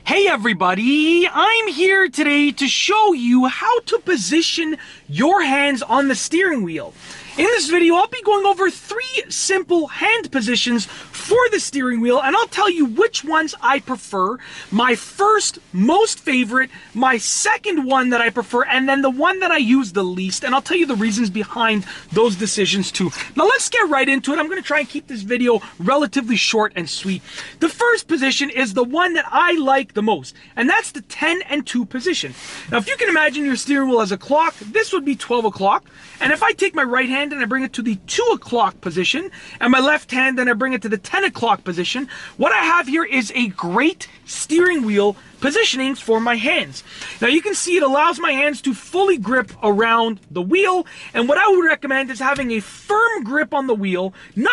Hey everybody, I'm here today to show you how to position your hands on the steering wheel. In this video, I'll be going over 3 simple hand positions for the steering wheel, and I'll tell you which ones I prefer, my first most favorite, my second one that I prefer, and then the one that I use the least, and I'll tell you the reasons behind those decisions too. Now let's get right into it. I'm going to try and keep this video relatively short and sweet. The first position is the one that I like the most, and that's the 10 and 2 position. Now if you can imagine your steering wheel as a clock, this would be 12 o'clock, and if I take my right hand and I bring it to the 2 o'clock position, and my left hand and I bring it to the 10 o'clock position, what I have here is a great steering wheel positioning for my hands. Now you can see it allows my hands to fully grip around the wheel, and what I would recommend is having a firm grip on the wheel. You're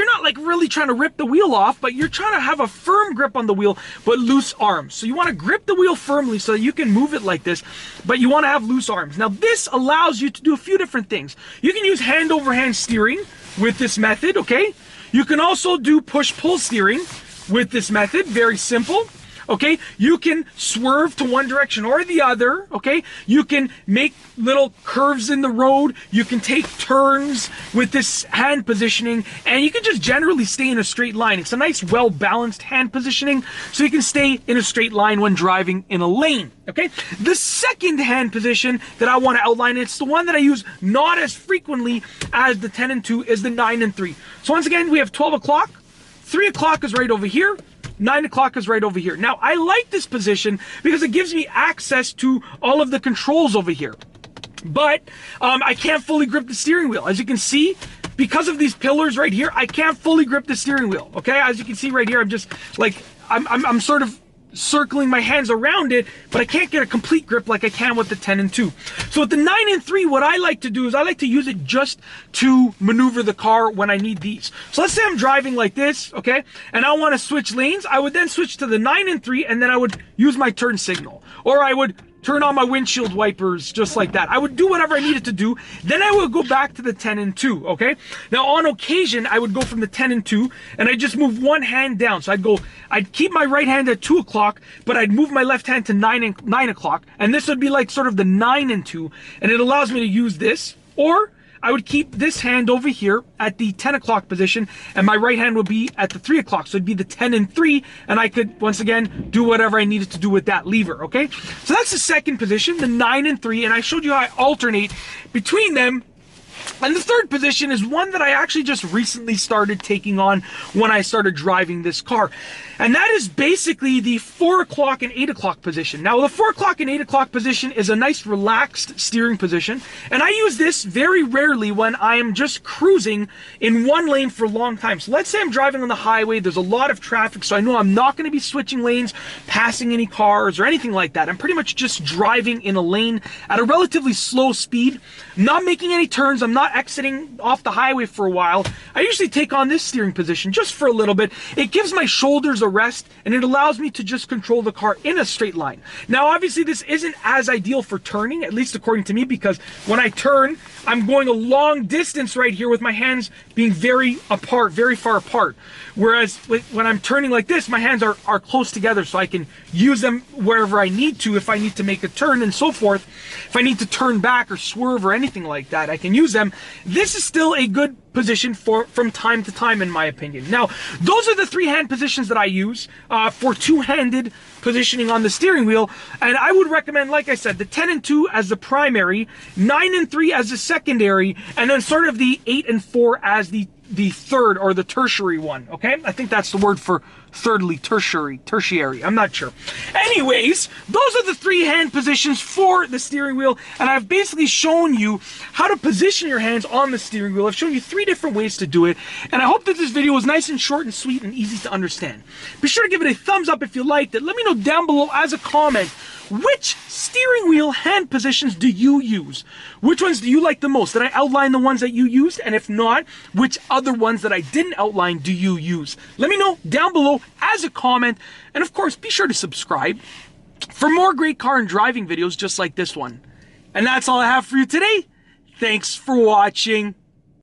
not like really trying to rip the wheel off, but you're trying to have a firm grip on the wheel but loose arms. So you want to grip the wheel firmly so that you can move it like this, but you want to have loose arms. Now this allows you to do a few different things. You can use hand over hand steering with this method, okay? You can also do push-pull steering with this method, very simple. Okay, you can swerve to one direction or the other, okay? You can make little curves in the road, you can take turns with this hand positioning, and you can just generally stay in a straight line. It's a nice, well-balanced hand positioning, so you can stay in a straight line when driving in a lane, okay? The second hand position that I want to outline, it's the one that I use not as frequently as the 10 and 2, is the 9 and 3. So once again, we have 12 o'clock, 3 o'clock is right over here, 9 o'clock is right over here. Now, I like this position because it gives me access to all of the controls over here. But I can't fully grip the steering wheel. As you can see, because of these pillars right here, I can't fully grip the steering wheel. Okay, as you can see right here, I'm just like, I'm sort of circling my hands around it, but I can't get a complete grip like I can with the 10 and 2. So with the 9 and 3, what I like to do is I like to use it just to maneuver the car when I need these. So let's say I'm driving like this, okay, and I want to switch lanes. I would then switch to the 9 and 3, and then I would use my turn signal, or I would turn on my windshield wipers just like that. I would do whatever I needed to do. Then I would go back to the 10 and 2, okay? Now on occasion, I would go from the 10 and 2 and I'd just move one hand down. So I'd keep my right hand at 2 o'clock, but I'd move my left hand to 9 o'clock. And this would be like sort of the 9 and 2. And it allows me to use this, or I would keep this hand over here at the 10 o'clock position, and my right hand would be at the 3 o'clock. So it'd be the 10 and 3, and I could, once again, do whatever I needed to do with that lever, okay? So that's the second position, the 9 and 3, and I showed you how I alternate between them. And the third position is one that I actually just recently started taking on when I started driving this car. And that is basically the 4 o'clock and 8 o'clock position. Now, the 4 o'clock and 8 o'clock position is a nice relaxed steering position. And I use this very rarely when I am just cruising in one lane for a long time. So let's say I'm driving on the highway, there's a lot of traffic, so I know I'm not going to be switching lanes, passing any cars or anything like that. I'm pretty much just driving in a lane at a relatively slow speed, not making any turns. I'm not exiting off the highway for a while. I usually take on this steering position just for a little bit. It gives my shoulders a rest, and it allows me to just control the car in a straight line. Now, obviously, this isn't as ideal for turning, at least according to me, because when I turn, I'm going a long distance right here with my hands being very apart, very far apart. Whereas when I'm turning like this, my hands are close together, so I can use them wherever I need to, if I need to make a turn and so forth. If I need to turn back or swerve or anything like that, I can use them. This is still a good position from time to time, in my opinion. Now, those are the 3 hand positions that I use for two-handed positioning on the steering wheel, and I would recommend, like I said, the 10 and 2 as the primary, 9 and 3 as the secondary, and then sort of the 8 and 4 as the third or the tertiary one, okay? I think that's the word for thirdly, tertiary, I'm not sure. Anyways, those are the 3 hand positions for the steering wheel, and I've basically shown you how to position your hands on the steering wheel. I've shown you 3 different ways to do it, and I hope that this video was nice and short and sweet and easy to understand. Be sure to give it a thumbs up if you liked it. Let me know down below as a comment, which steering wheel hand positions do you use? Which ones do you like the most? Did I outline the ones that you used? And if not, which other ones that I didn't outline do you use? Let me know down below as a comment. And of course, be sure to subscribe for more great car and driving videos just like this one. And that's all I have for you today. Thanks for watching.